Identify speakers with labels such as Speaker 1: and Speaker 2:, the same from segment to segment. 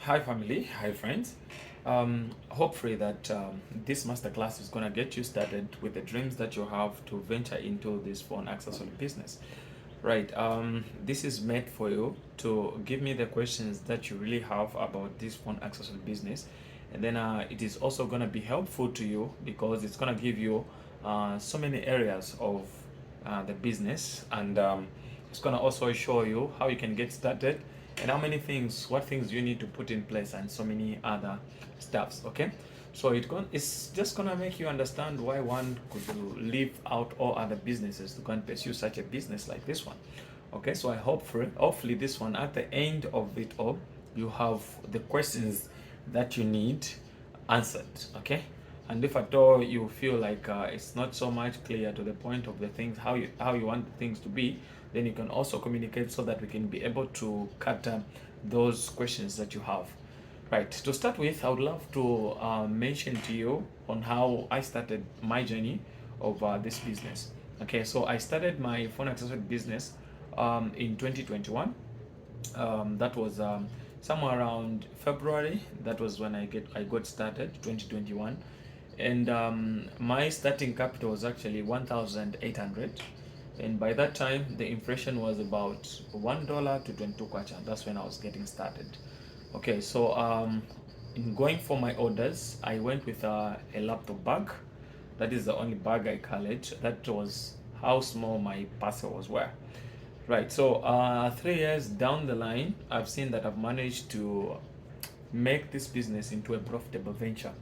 Speaker 1: Hi family, hi friends. Hopefully that this masterclass is gonna get you started with the dreams that you have to venture into this phone accessory business. Right. This is meant for you to give me the questions that you really have about this phone accessory business, and then it is also gonna be helpful to you because it's gonna give you so many areas of the business, and it's gonna also show you how you can get started and what things you need to put in place, and so many other stuffs. Okay, so it's just gonna make you understand why one could leave out all other businesses to go and pursue such a business like this one. Okay, so hopefully this one, at the end of it all, you have the questions that you need answered. Okay, and if at all you feel like it's not so much clear to the point of the things, how you want things to be, then you can also communicate so that we can be able to cut those questions that you have. Right, to start with, I would love to mention to you on how I started my journey of this business. Okay, so I started my phone accessory business in 2021. That was somewhere around February. That was when I got started, 2021, and my starting capital was actually 1,800. And by that time, the inflation was about $1 to 22 kwacha. That's when I was getting started. Okay, so in going for my orders, I went with a laptop bag. That is the only bag I carried. That was how small my parcels were. Right, so 3 years down the line, I've seen that I've managed to make this business into a profitable venture,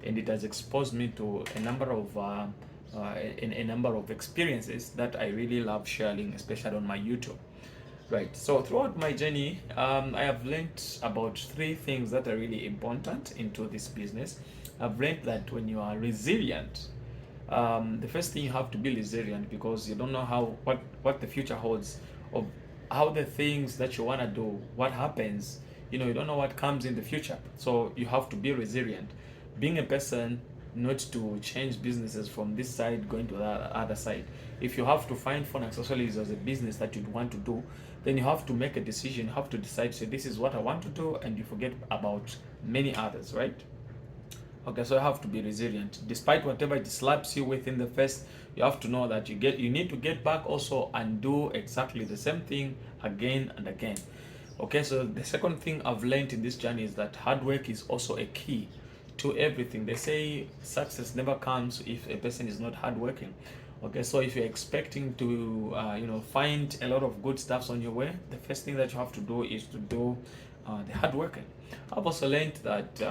Speaker 1: and it has exposed me to a number of experiences that I really love sharing, especially on my YouTube. Right. So throughout my journey, I have learned about three things that are really important into this business. I've learned that when you are resilient, the first thing, you have to be resilient because you don't know what the future holds, of how the things that you want to do, what happens. You don't know what comes in the future. So you have to be resilient. Being a person not to change businesses from this side going to the other side. If you have to find phone accessories as a business that you want to do, then you have to make a decision. You have to decide, so this is what I want to do, and you forget about many others, right? Okay, so you have to be resilient. Despite whatever it slaps you with in the face, you have to know that you need to get back also and do exactly the same thing again and again. Okay, so the second thing I've learned in this journey is that hard work is also a key to everything. They say success never comes if a person is not hardworking. Okay, so if you're expecting to, find a lot of good stuffs on your way, the first thing that you have to do is to do the hard working. I've also learned that,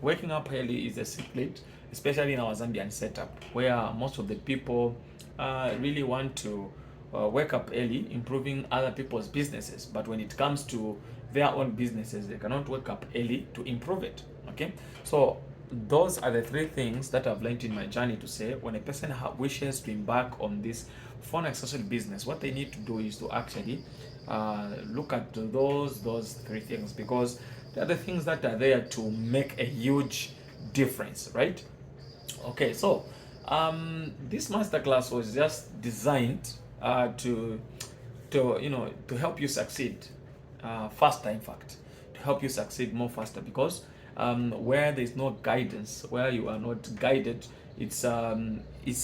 Speaker 1: waking up early is a secret, especially in our Zambian setup, where most of the people really want to wake up early, improving other people's businesses. But when it comes to their own businesses, they cannot wake up early to improve it. Okay, so those are the three things that I've learned in my journey, to say when a person wishes to embark on this phone accessory business, what they need to do is to actually look at those three things, because they're the things that are there to make a huge difference, right? Okay, so this masterclass was just designed to help you succeed faster. In fact, to help you succeed more faster, because where there's no guidance, where you are not guided, it's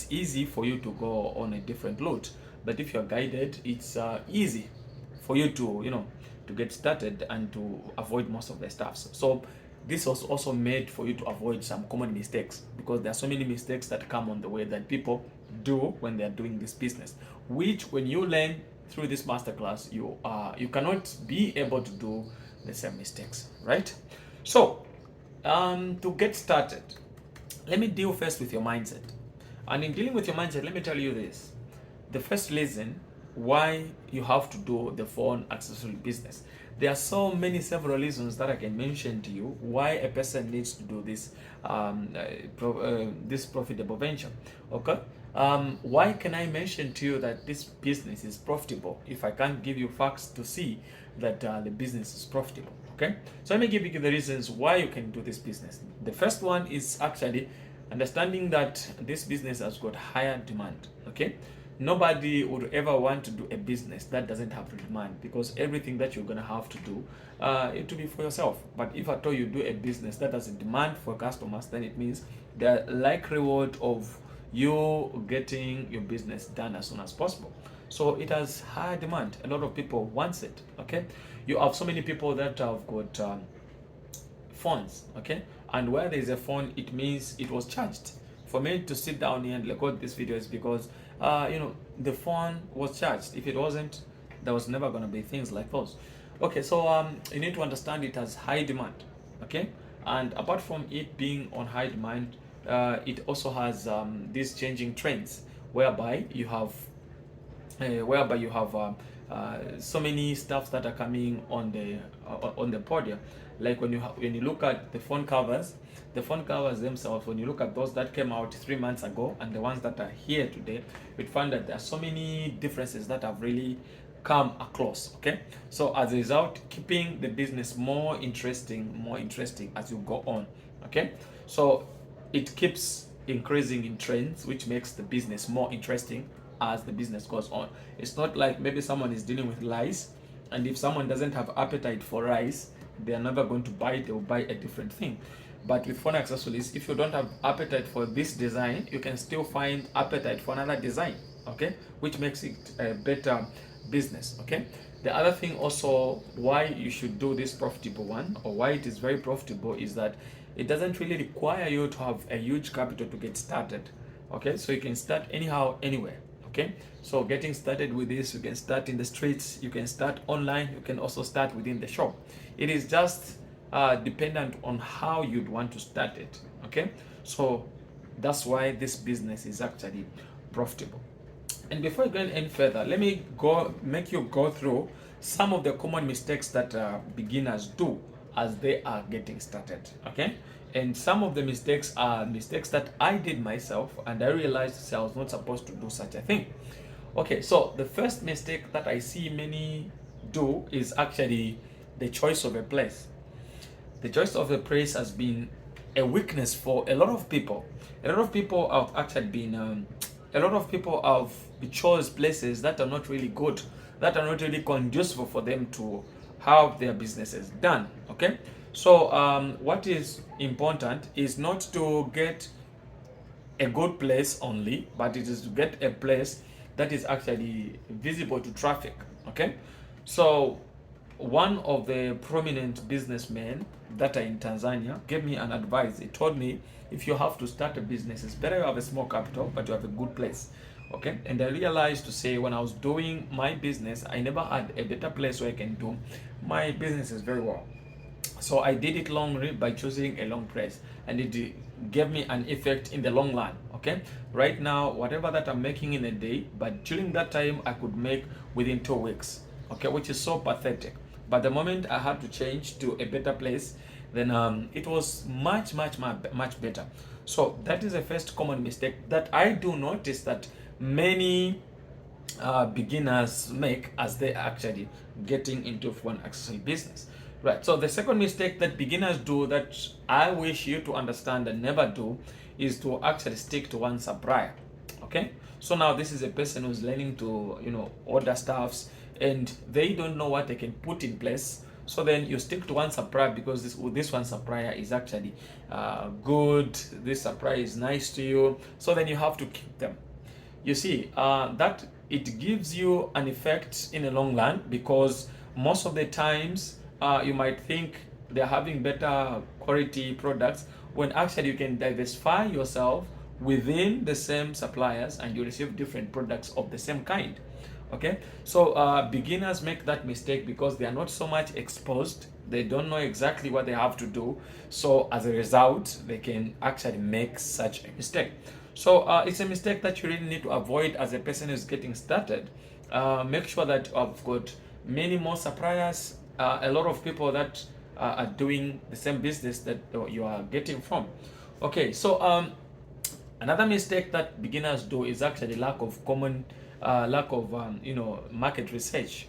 Speaker 1: easy for you to go on a different route. But if you're guided, it's easy for you to get started and to avoid most of the stuffs. So this was also made for you to avoid some common mistakes, because there are so many mistakes that come on the way that people do when they are doing this business, which when you learn through this masterclass, you cannot be able to do the same mistakes, right? So to get started, let me deal first with your mindset. And in dealing with your mindset, let me tell you this: the first reason why you have to do the phone accessory business. There are several reasons that I can mention to you why a person needs to do this profitable venture. Okay, why can I mention to you that this business is profitable if I can't give you facts to see that the business is profitable? Okay, so let me give you the reasons why you can do this business. The first one is actually understanding that this business has got higher demand. Okay, nobody would ever want to do a business that doesn't have demand, because everything that you're gonna have to do, it to be for yourself. But if at all you do a business that has a demand for customers, then it means the likelihood of you getting your business done as soon as possible. So it has high demand. A lot of people wants it. Okay, you have so many people that have got phones. Okay, and where there is a phone, it means it was charged. For me to sit down here and record this video is because the phone was charged. If it wasn't, there was never going to be things like those. Okay, so you need to understand it has high demand. Okay, and apart from it being on high demand, it also has these changing trends whereby you have so many stuff that are coming on the podium. Like when you look at the phone covers themselves, when you look at those that came out 3 months ago and the ones that are here today, you'd find that there are so many differences that have really come across. Okay, so as a result, keeping the business more interesting as you go on. Okay, so it keeps increasing in trends, which makes the business more interesting as the business goes on. It's not like maybe someone is dealing with rice, and if someone doesn't have appetite for rice, they are never going to buy it. They will buy a different thing. But with phone accessories, if you don't have appetite for this design, you can still find appetite for another design. Okay, which makes it a better business. Okay, the other thing also why you should do this profitable one, or why it is very profitable, is that it doesn't really require you to have a huge capital to get started. Okay, so you can start anyhow, anywhere. Okay, so getting started with this, you can start in the streets, you can start online, you can also start within the shop. It is just dependent on how you'd want to start it. Okay, so that's why this business is actually profitable. And before going any further, let me make you go through some of the common mistakes that beginners do as they are getting started. Okay, and some of the mistakes are mistakes that I did myself, and I realized I was not supposed to do such a thing. Okay, so the first mistake that I see many do is actually the choice of a place. The choice of a place has been a weakness for a lot of people. A lot of people have actually been, a lot of people have chose places that are not really good, that are not really conducive for them to have their businesses done. Okay, so what is important is not to get a good place only, but it is to get a place that is actually visible to traffic. Okay, so one of the prominent businessmen that are in Tanzania gave me an advice. He told me, if you have to start a business, it's better you have a small capital, but you have a good place. Okay, and I realized to say, when I was doing my business, I never had a better place where I can do my businesses very well. So I did it longly by choosing a long place, and it gave me an effect in the long run. Okay, right now, whatever that I'm making in a day, but during that time I could make within 2 weeks. Okay, which is so pathetic. But the moment I had to change to a better place, then it was much better. So that is the first common mistake that I do notice that many beginners make as they actually getting into one accessory business. Right, so the second mistake that beginners do that I wish you to understand and never do is to actually stick to one supplier. Okay, so now this is a person who's learning to order stuffs, and they don't know what they can put in place. So then you stick to one supplier because this one supplier is actually good, this supplier is nice to you, so then you have to keep them. You see, that it gives you an effect in the long run, because most of the times you might think they're having better quality products, when actually you can diversify yourself within the same suppliers and you receive different products of the same kind. Okay, so beginners make that mistake because they are not so much exposed, they don't know exactly what they have to do, so as a result they can actually make such a mistake. So it's a mistake that you really need to avoid as a person who's getting started. Make sure that you've got many more suppliers, a lot of people that are doing the same business that you are getting from. Okay, so another mistake that beginners do is actually lack of market research.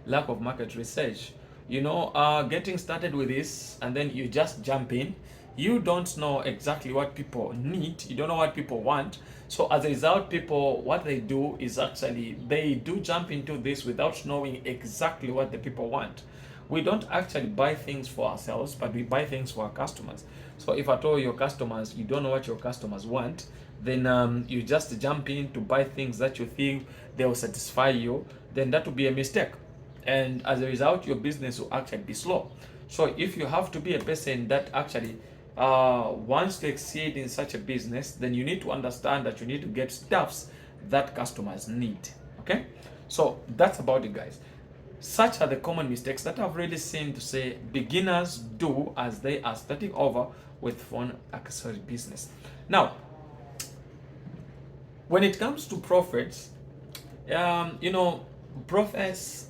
Speaker 1: Lack of market research. Getting started with this and then you just jump in. you don't know exactly what people need, you don't know what people want. So as a result, people, what they do is actually they do jump into this without knowing exactly what the people want. We don't actually buy things for ourselves, but we buy things for our customers. So if at all your customers, you don't know what your customers want, then you just jump in to buy things that you think they will satisfy you, then that will be a mistake. And as a result, your business will actually be slow. So if you have to be a person that actually wants to exceed in such a business, then you need to understand that you need to get stuffs that customers need. Okay, so that's about it, guys. Such are the common mistakes that I've really seen to say beginners do as they are starting over with phone accessory business. Now, when it comes to profits, profits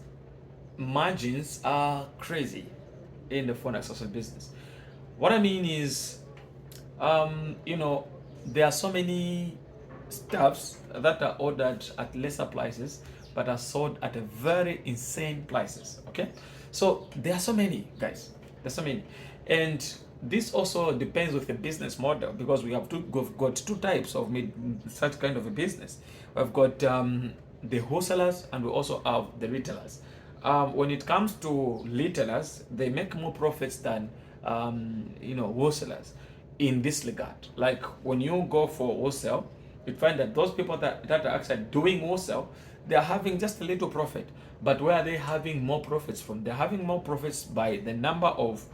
Speaker 1: margins are crazy in the phone accessory business. What I mean is, there are so many stuffs that are ordered at lesser prices but are sold at a very insane prices. Okay, so there are so many, guys. There's so many, and this also depends with the business model, because we've got two types of such kind of a business. We've got the wholesalers, and we also have the retailers. When it comes to retailers, they make more profits than wholesalers in this regard. Like when you go for wholesale, you find that those people that are actually doing wholesale, they are having just a little profit. But where are they having more profits from? They're having more profits by the number of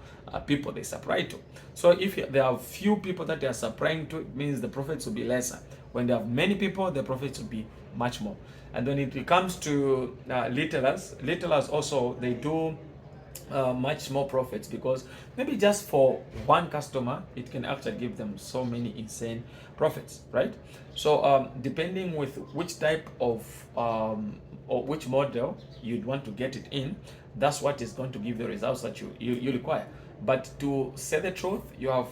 Speaker 1: people they supply to. So if there are few people that they are supplying to, it means the profits will be lesser. When they have many people, the profits will be much more. And when it comes to retailers also, they do much more profits, because maybe just for one customer it can actually give them so many insane profits, right? So depending with which type of or which model you'd want to get it in, that's what is going to give the results that you require. But to say the truth, you have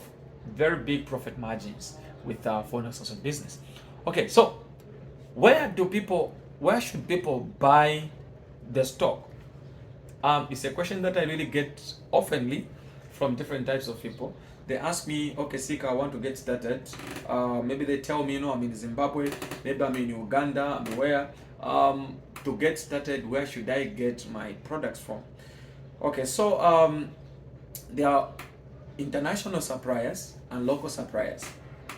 Speaker 1: very big profit margins with phone accessory business. Okay, so where should people buy the stock? It's a question that I really get oftenly from different types of people. They ask me, okay, Sika, I want to get started. Maybe they tell me, I'm in Zimbabwe, maybe I'm in Uganda, I'm where. To get started, where should I get my products from? Okay, so there are international suppliers and local suppliers.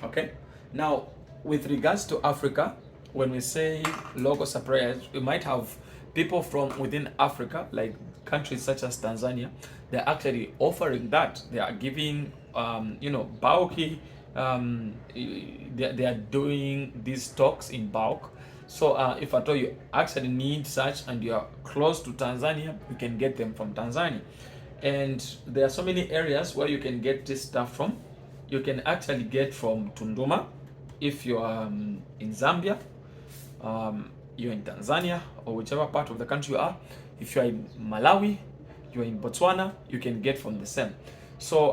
Speaker 1: Okay, now with regards to Africa, when we say local suppliers, we might have people from within Africa, like countries such as Tanzania. They're actually offering that. They are giving, bulky. They are doing these stocks in bulk. So if at all you actually need such and you are close to Tanzania, you can get them from Tanzania. And there are so many areas where you can get this stuff from. You can actually get from Tunduma if you are in Zambia, you're in Tanzania, or whichever part of the country you are. If you're in Malawi, you're in Botswana, you can get from the same. So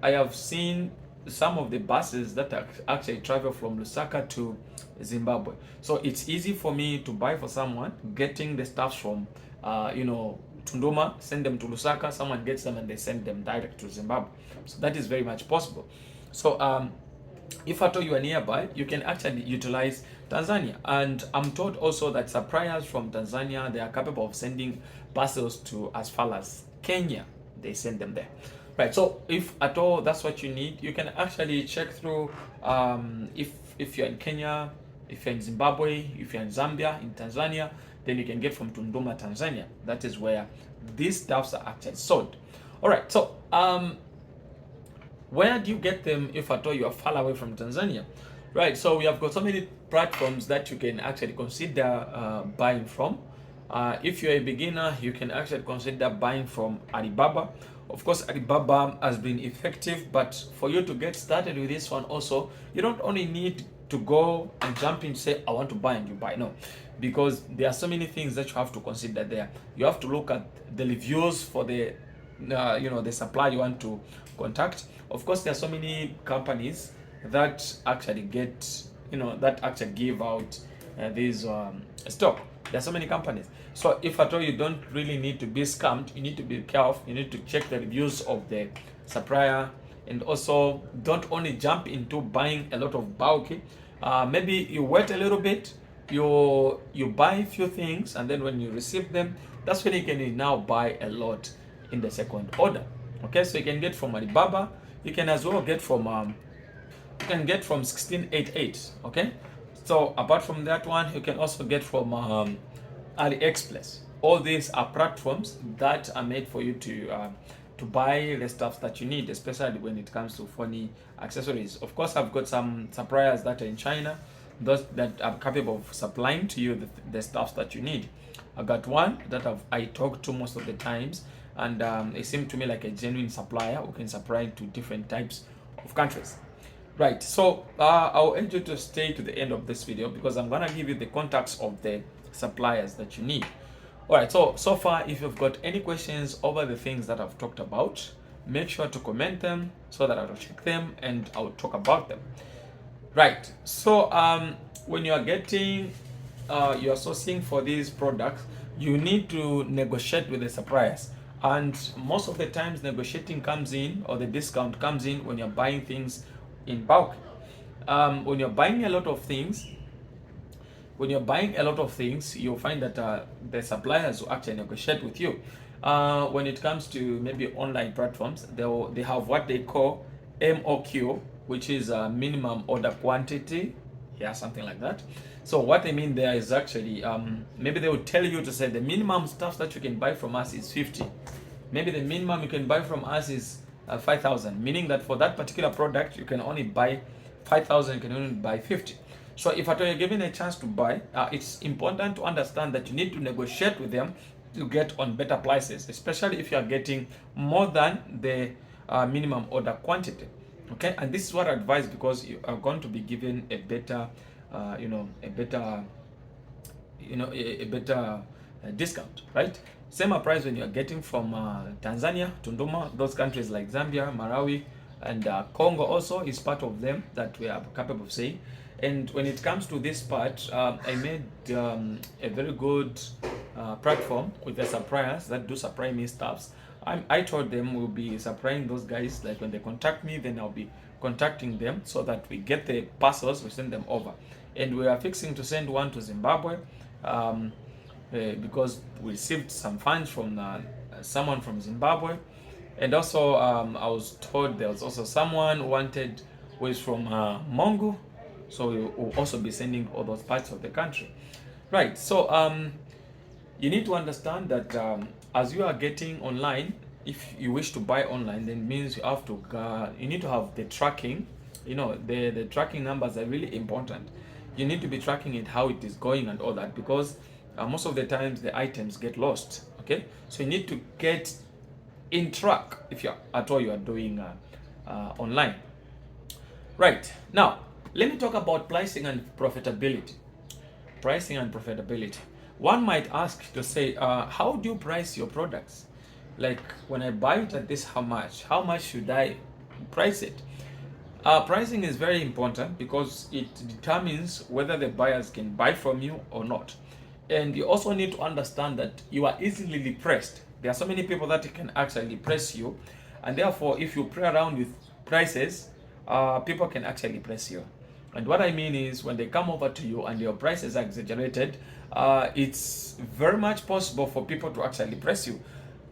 Speaker 1: I have seen some of the buses that actually travel from Lusaka to Zimbabwe. So it's easy for me to buy for someone, getting the stuff from Tunduma, send them to Lusaka, someone gets them and they send them direct to Zimbabwe. So that is very much possible. So if at all you are nearby, you can actually utilize Tanzania. And I'm told also that suppliers from Tanzania, they are capable of sending parcels to as far as Kenya. They send them there. Right, so if at all that's what you need, you can actually check through if you're in Kenya, if you're in Zimbabwe, if you're in Zambia, in Tanzania, then you can get from Tunduma, Tanzania. That is where these stuffs are actually sold. All right, so where do you get them if at all you are far away from Tanzania? Right, so we have got so many platforms that you can actually consider buying from. If you're a beginner, you can actually consider buying from Alibaba. Of course, Alibaba has been effective, but for you to get started with this one also, you don't only need to go and jump in and say, I want to buy, and you buy. No, because there are so many things that you have to consider there. You have to look at the reviews for the the supplier you want to contact. Of course, there are so many companies that actually that actually give out these stock. There are so many companies. So if at all you don't really need to be scammed, you need to be careful. You need to check the reviews of the supplier And also, don't only jump into buying a lot of bulky. Maybe you wait a little bit, you buy a few things, and then when you receive them, that's when you can now buy a lot in the second order. Okay, so you can get from Alibaba. You can as well get from 1688. Okay, so apart from that one, you can also get from AliExpress. All these are platforms that are made for you to buy the stuff that you need, especially when it comes to phone accessories. Of course, I've got some suppliers that are in China, those that are capable of supplying to you the stuff that you need. I got one that I talk to most of the times, and it seemed to me like a genuine supplier who can supply to different types of countries. Right, so I'll urge you to stay to the end of this video because I'm gonna give you the contacts of the suppliers that you need. All right, so far, if you've got any questions over the things that I've talked about, make sure to comment them so that I'll check them and I'll talk about them. Right, so when you are getting, you're sourcing for these products, you need to negotiate with the suppliers. And most of the times negotiating comes in, or the discount comes in when you're buying things in bulk. When you're buying a lot of things, you'll find that the suppliers will actually negotiate with you. When it comes to maybe online platforms, they have what they call MOQ, which is a minimum order quantity, yeah, something like that. So what they mean there is actually, maybe they will tell you to say the minimum stuff that you can buy from us is 50. Maybe the minimum you can buy from us is 5,000, meaning that for that particular product, you can only buy 5,000, you can only buy 50. So if at all you're given a chance to buy, it's important to understand that you need to negotiate with them to get on better prices, especially if you are getting more than the minimum order quantity. Okay, and this is what I advise because you are going to be given a better, a better discount, right? Same applies when you are getting from Tanzania, Tunduma, those countries like Zambia, Malawi, and Congo also is part of them that we are capable of saying. And when it comes to this part, I made a very good platform with the suppliers that do supply me stuffs. I told them we'll be supplying those guys, like when they contact me, then I'll be contacting them so that we get the parcels, we send them over. And we are fixing to send one to Zimbabwe because we received some funds from someone from Zimbabwe. And also I was told there was also someone who wanted who is from Mongo. So we will also be sending all those parts of the country. Right, so you need to understand that as you are getting online, if you wish to buy online, then it means you have to, you need to have the tracking. You know, the tracking numbers are really important. You need to be tracking it, how it is going and all that, because most of the times the items get lost, okay? So you need to get in track if you at all you are doing online. Right, now, let me talk about pricing and profitability. Pricing and profitability. One might ask to say, how do you price your products? Like when I buy it at this, how much? How much should I price it? Pricing is very important because it determines whether the buyers can buy from you or not. And you also need to understand that you are easily depressed. There are so many people that can actually depress you. And therefore, if you play around with prices, people can actually press you. And what I mean is when they come over to you and your prices are exaggerated, it's very much possible for people to actually press you.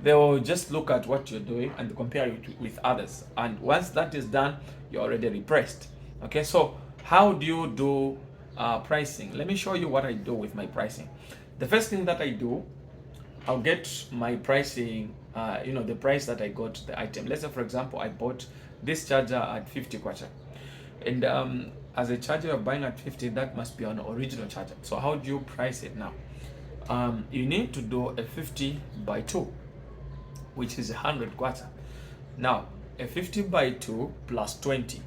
Speaker 1: They will just look at what you're doing and compare you with others. And once that is done, you're already repressed. Okay, so how do you do pricing? Let me show you what I do with my pricing. The first thing that I do, I'll get my pricing, the price that I got the item. Let's say, for example, I bought this charger at 50 kwacha. And as a charger you're buying at 50, that must be an original charger. So how do you price it now? You need to do a 50 by 2, which is 100 kwacha. Now, a 50 by 2 plus 20,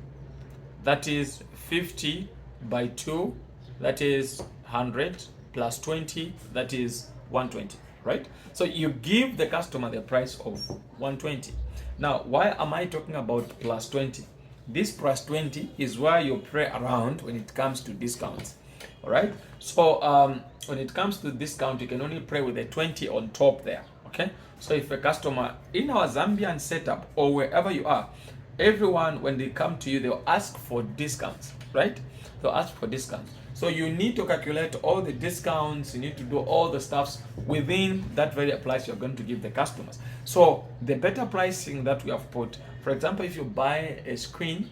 Speaker 1: that is 50 by 2, that is 100 plus 20, that is 120, right? So you give the customer the price of 120. Now, why am I talking about plus 20? This plus 20 is where you play around when it comes to discounts. All right. So when it comes to discount, you can only play with the 20 on top there. Okay. So if a customer in our Zambian setup or wherever you are, everyone, when they come to you, they'll ask for discounts, right? They'll ask for discounts. So you need to calculate all the discounts, you need to do all the stuffs within that very price you're going to give the customers. So the better pricing that we have put, for example, if you buy a screen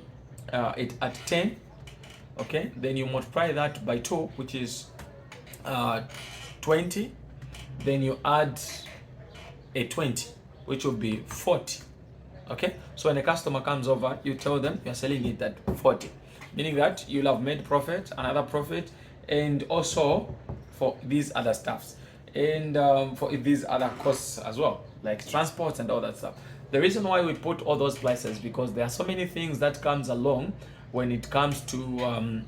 Speaker 1: at 10, okay, then you multiply that by 2, which is 20, then you add a 20, which will be 40. Okay, so when a customer comes over, you tell them you're selling it at 40, meaning that you'll have made profit, another profit, and also for these other stuffs, and for these other costs as well, like transports and all that stuff. The reason why we put all those prices, because there are so many things that comes along when it comes to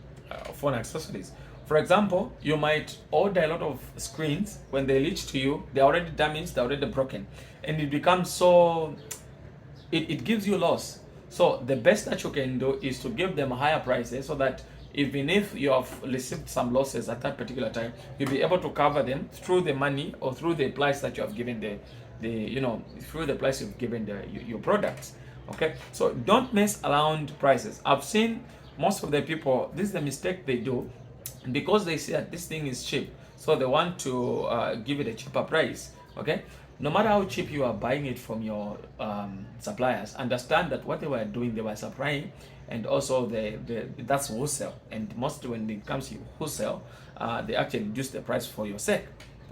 Speaker 1: phone accessories. For example, you might order a lot of screens. When they reach to you, they're already damaged, they're already broken, and it becomes so, it gives you loss. So the best that you can do is to give them higher prices, so that even if you have received some losses at that particular time, you'll be able to cover them through the money or through the price that you have given through the price you've given your products. Okay, so don't mess around prices. I've seen most of the people, this is the mistake they do, because they see that this thing is cheap, so they want to give it a cheaper price. Okay, no matter how cheap you are buying it from your suppliers, understand that what they were doing, they were supplying, and also that's wholesale. And mostly when it comes to wholesale, they actually reduce the price for your sake.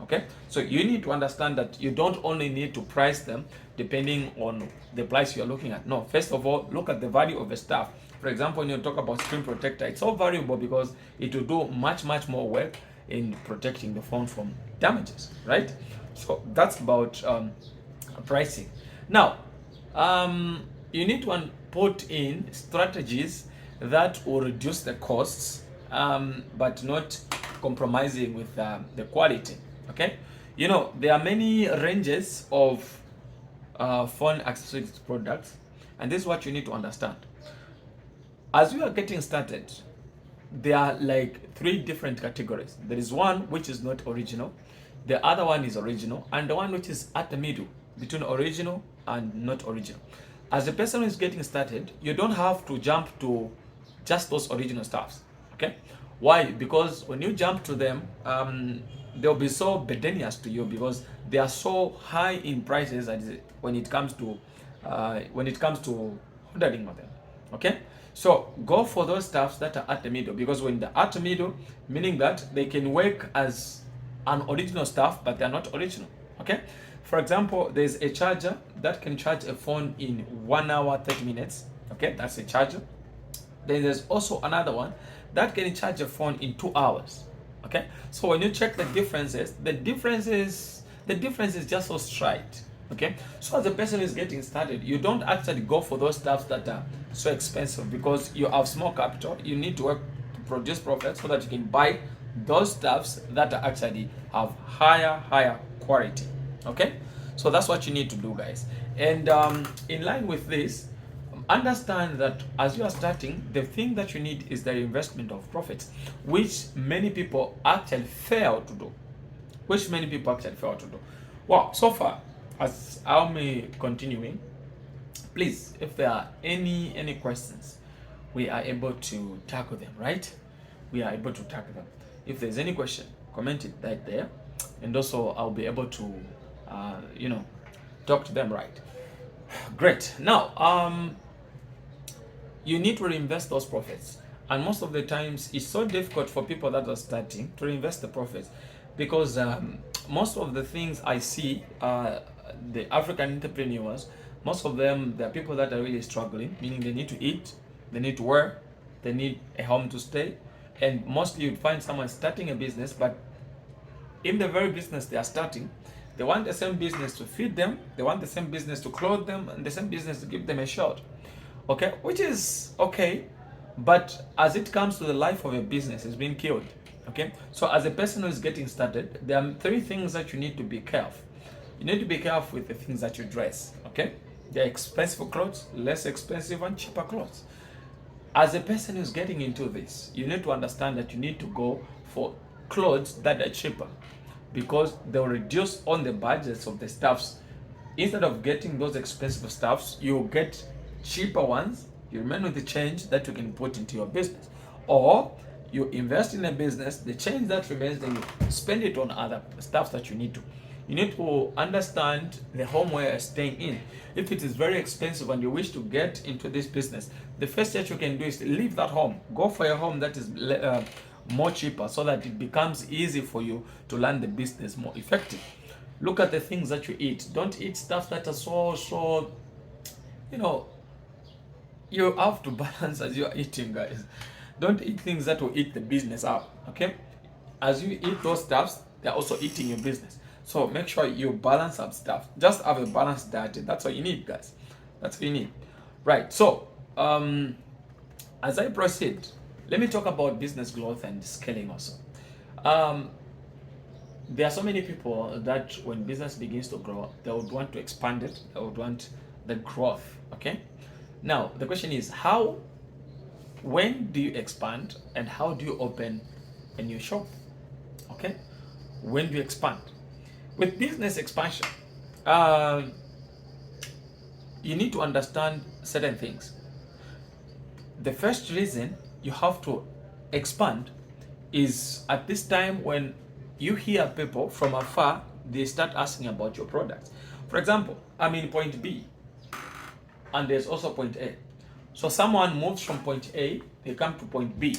Speaker 1: Okay, so you need to understand that you don't only need to price them depending on the price you're looking at. No, first of all, look at the value of the stuff. For example, when you talk about screen protector, it's so valuable because it will do much more work in protecting the phone from damages, right? So that's about pricing. Now, you need to put in strategies that will reduce the costs, but not compromising with the quality. Okay, you know, there are many ranges of phone accessories products, and this is what you need to understand. As you are getting started, there are like 3 different categories. There is one which is not original, the other one is original, and the one which is at the middle between original and not original. As a person who is getting started, you don't have to jump to just those original stuffs. Okay, why? Because when you jump to them, they'll be so burdensome to you, because they are so high in prices when it comes to ordering of them. Okay, so go for those stuffs that are at the middle, because when they're at the middle, meaning that they can work as an original stuff, but they're not original. Okay, for example, there's a charger that can charge a phone in 1 hour 30 minutes. Okay, that's a charger. Then there's also another one that can charge a phone in 2 hours. Okay, so when you check the differences, the difference is just so straight. Okay, so as a person who is getting started, you don't actually go for those stuffs that are so expensive, because you have small capital. You need to work to produce profit so that you can buy those stuffs that are actually have higher quality. Okay, so that's what you need to do, guys. And in line with this, understand that as you are starting, the thing that you need is the investment of profits, which many people actually fail to do. Well, so far, as I'll be continuing, please, if there are any questions, we are able to tackle them, right? We are able to tackle them. If there's any question, comment it right there, and also I'll be able to talk to them, right? Great. Now, you need to reinvest those profits, and most of the times it's so difficult for people that are starting to reinvest the profits, because most of the things I see, the African entrepreneurs, most of them, they're people that are really struggling, meaning they need to eat, they need to work, they need a home to stay, and mostly you'd find someone starting a business, but in the very business they are starting, they want the same business to feed them, they want the same business to clothe them, and the same business to give them a shot. Okay, which is okay, but as it comes to the life of a business, it's being killed. Okay, so as a person who is getting started, there are 3 things that you need to be careful. You need to be careful with the things that you dress. Okay, there are expensive clothes, less expensive, and cheaper clothes. As a person who's getting into this, you need to understand that you need to go for clothes that are cheaper, because they'll reduce on the budgets of the stuffs. Instead of getting those expensive stuffs, you'll get cheaper ones, you remain with the change that you can put into your business. Or you invest in a business, the change that remains, then you spend it on other stuff that you need to. You need to understand the home where you're staying in. If it is very expensive and you wish to get into this business, the first thing you can do is leave that home. Go for a home that is more cheaper, so that it becomes easy for you to learn the business more effective. Look at the things that you eat. Don't eat stuff that are so, you know, you have to balance as you're eating, guys. Don't eat things that will eat the business up, okay? As you eat those stuffs, they're also eating your business. So make sure you balance up stuff. Just have a balanced diet. That's all you need, guys. That's what you need. Right. So, as I proceed, let me talk about business growth and scaling also. There are so many people that when business begins to grow, they would want to expand it. They would want the growth, okay? Now, the question is when do you expand and how do you open a new shop, okay? When do you expand? With business expansion, you need to understand certain things. The first reason you have to expand is at this time when you hear people from afar, they start asking about your products. For example, I'm in point B and there's also point A. So someone moves from point A, they come to point B,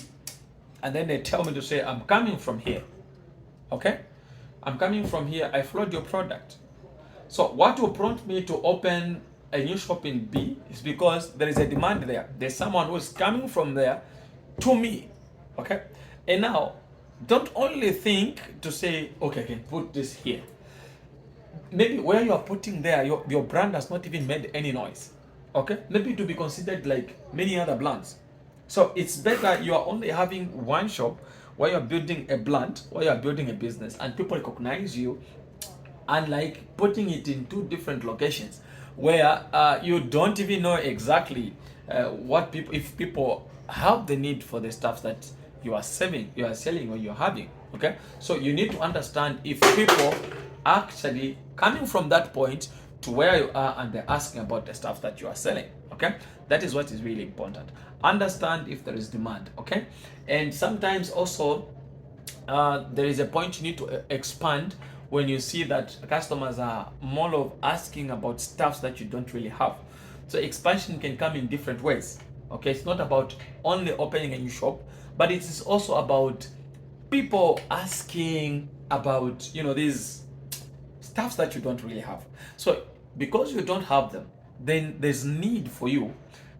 Speaker 1: and then they tell me to say, I'm coming from here, okay? I'm coming from here, I flood your product. So what will prompt me to open a new shop in B is because there is a demand there. There's someone who's coming from there to me, okay? And now, don't only think to say, okay, I can put this here. Maybe where you are putting there, your brand has not even made any noise, okay? Maybe to be considered like many other brands. So it's better you are only having one shop where you're building a brand, where you're building a business, and people recognize you, and like putting it in two different locations where you don't even know exactly what people, if people have the need for the stuff that you are selling, or you're having, okay? So you need to understand if people actually coming from that point to where you are and they're asking about the stuff that you are selling, okay? That is what is really important. Understand if there is demand, okay? And sometimes also there is a point you need to expand when you see that customers are more of asking about stuff that you don't really have. So expansion can come in different ways, okay? It's not about only opening a new shop, but it is also about people asking about, you know, these stuffs that you don't really have. So because you don't have them, then there's need for you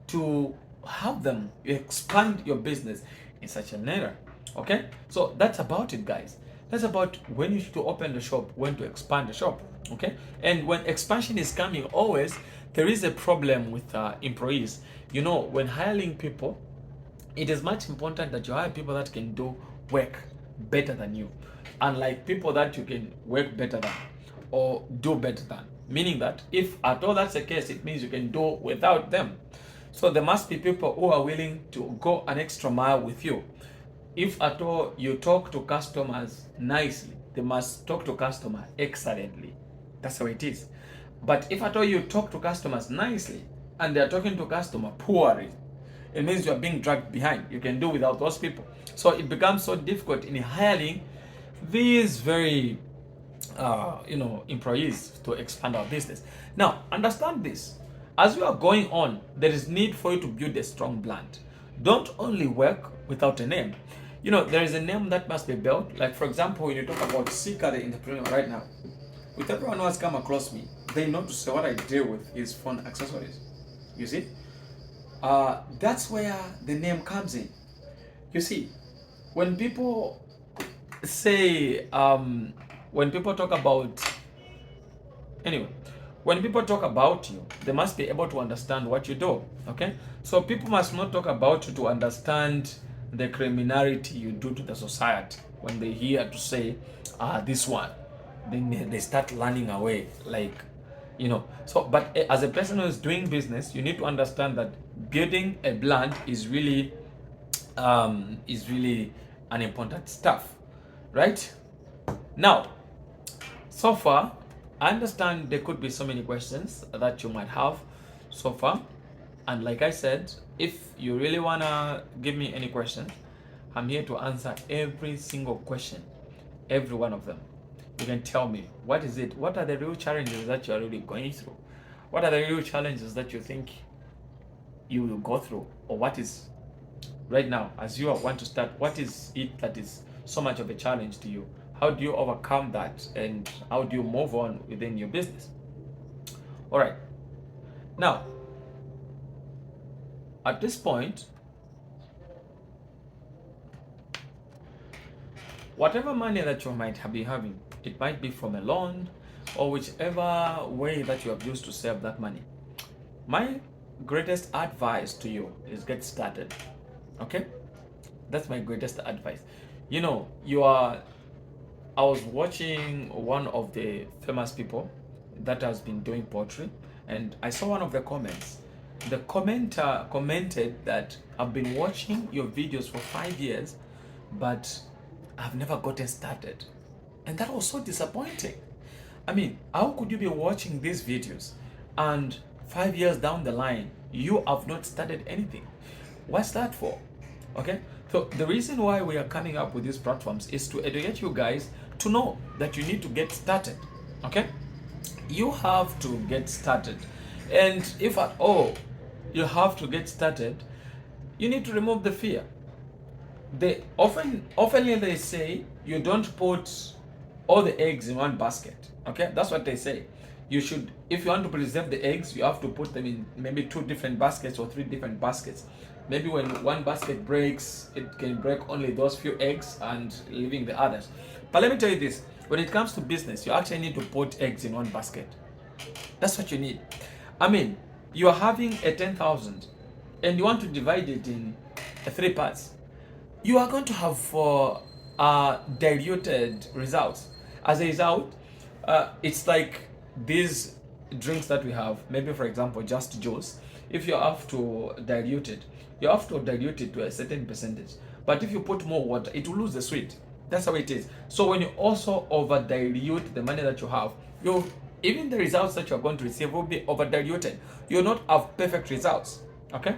Speaker 1: to have them. You expand your business in such a manner, okay? So that's about it, guys. That's about when you should open the shop, when to expand the shop, okay? And when expansion is coming, always there is a problem with employees. You know, when hiring people, it is much important that you hire people that can do work better than you, unlike people that you can work better than or do better than. Meaning that if at all that's the case, it means you can do without them. So there must be people who are willing to go an extra mile with you. If at all you talk to customers nicely, they must talk to customers excellently. That's how it is. But if at all you talk to customers nicely and they're talking to customer poorly, it means you're being dragged behind. You can do without those people. So it becomes so difficult in hiring these very employees to expand our business. Now, understand this. As we are going on, there is need for you to build a strong brand. Don't only work without a name. You know, there is a name that must be built. Like, for example, when you talk about SIKA-The entrepreneur right now, with everyone who has come across me, they know to say what I deal with is phone accessories. You see? That's where the name comes in. You see, when people say, when people talk about, anyway, when people talk about you, they must be able to understand what you do, okay? So people must not talk about you to understand the criminality you do to the society. When they hear to say, this one, then they start running away, like, you know. So, but as a person who is doing business, you need to understand that building a brand is really an important stuff, right? Now, so far, I understand there could be so many questions that you might have so far. And like I said, if you really wanna give me any questions, I'm here to answer every single question, every one of them. You can tell me, what is it? What are the real challenges that you are really going through? What are the real challenges that you think you will go through? Or what is, right now, as you want to start, what is it that is so much of a challenge to you? How do you overcome that? And how do you move on within your business? All right. Now, at this point, whatever money that you might be having, it might be from a loan or whichever way that you have used to save that money. My greatest advice to you is get started. Okay? That's my greatest advice. You know, I was watching one of the famous people that has been doing poetry, and I saw one of the comments. The commenter commented that I've been watching your videos for 5 years, but I've never gotten started. And that was so disappointing. I mean, how could you be watching these videos and 5 years down the line, you have not started anything? What's that for? Okay? So the reason why we are coming up with these platforms is to educate you guys to know that you need to get started. Okay? You have to get started. And if at all you have to get started, you need to remove the fear. They oftenly they say you don't put all the eggs in one basket. Okay, that's what they say. You should, if you want to preserve the eggs, you have to put them in maybe 2 different baskets or 3 different baskets. Maybe when one basket breaks, it can break only those few eggs and leaving the others. But let me tell you this: when it comes to business, you actually need to put eggs in one basket. That's what you need. I mean, you are having a 10,000 and you want to divide it in 3 parts. You are going to have diluted results. As a result, it's like these drinks that we have, maybe for example, just juice. If you have to dilute it, you have to dilute it to a certain percentage. But if you put more water, it will lose the sweet. That's how it is. So when you also over dilute the money that you have, even the results that you're going to receive will be over diluted. You'll not have perfect results. Okay?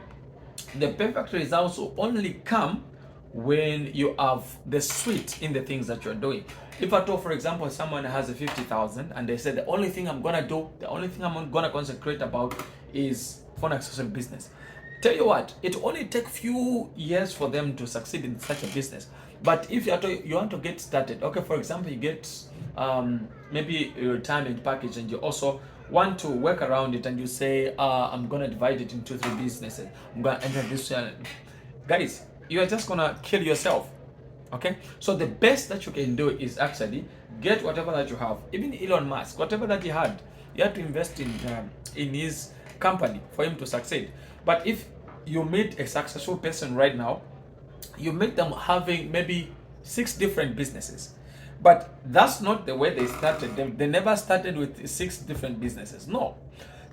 Speaker 1: The perfect results will only come when you have the sweet in the things that you're doing. If at all, for example, someone has a 50,000 and they say the only thing I'm gonna do, the only thing I'm gonna concentrate about is phone accessory business. Tell you what, it only takes few years for them to succeed in such a business. But if you want to get started, okay, for example, you get maybe a retirement package and you also want to work around it and you say, I'm gonna divide it into 3 businesses. I'm gonna enter this guys, you are just gonna kill yourself. Okay, so the best that you can do is actually get whatever that you have. Even Elon Musk, whatever that he had to invest in his company for him to succeed. But if you meet a successful person right now, you meet them having maybe 6 different businesses. But that's not the way they started. They never started with 6 different businesses. No,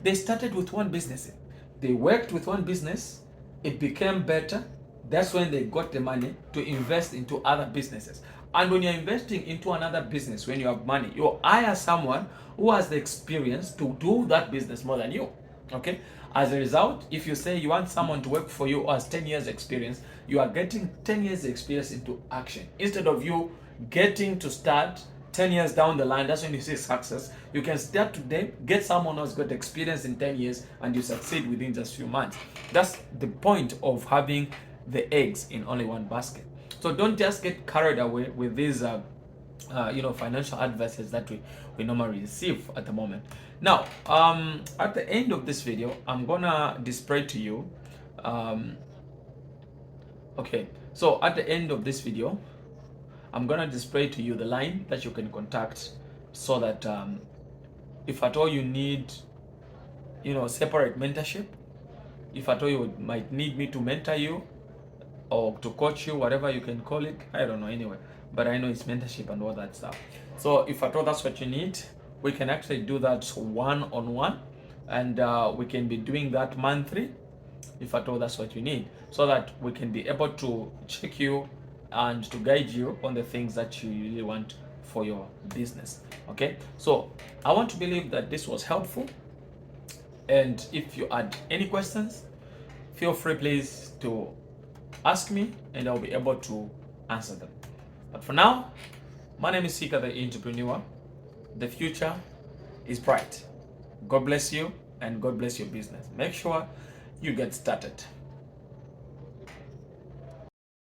Speaker 1: they started with 1 business. They worked with 1 business. It became better. That's when they got the money to invest into other businesses. And when you're investing into another business, when you have money, you hire someone who has the experience to do that business more than you. Okay? As a result, if you say you want someone to work for you who has 10 years experience, you are getting 10 years experience into action. Instead of you getting to start 10 years down the line, that's when you see success. You can start today, get someone who's got experience in 10 years, and you succeed within just a few months. That's the point of having the eggs in only 1 basket. So don't just get carried away with these financial advices that we normally receive at the moment. Now, at the end of this video, I'm gonna display to you okay, so at the end of this video, I'm gonna display to you the line that you can contact, so that if at all you need separate mentorship, if at all you might need me to mentor you or to coach you, whatever you can call it, I don't know anyway, but I know it's mentorship and all that stuff. So if at all that's what you need, we can actually do that one-on-one, and we can be doing that monthly, if at all that's what you need, so that we can be able to check you and to guide you on the things that you really want for your business. Okay, so I want to believe that this was helpful, and if you had any questions, feel free please to ask me and I'll be able to answer them. But for now, my name is SIKA-The entrepreneur. The future is bright. God bless you and God bless your business. Make sure you get started.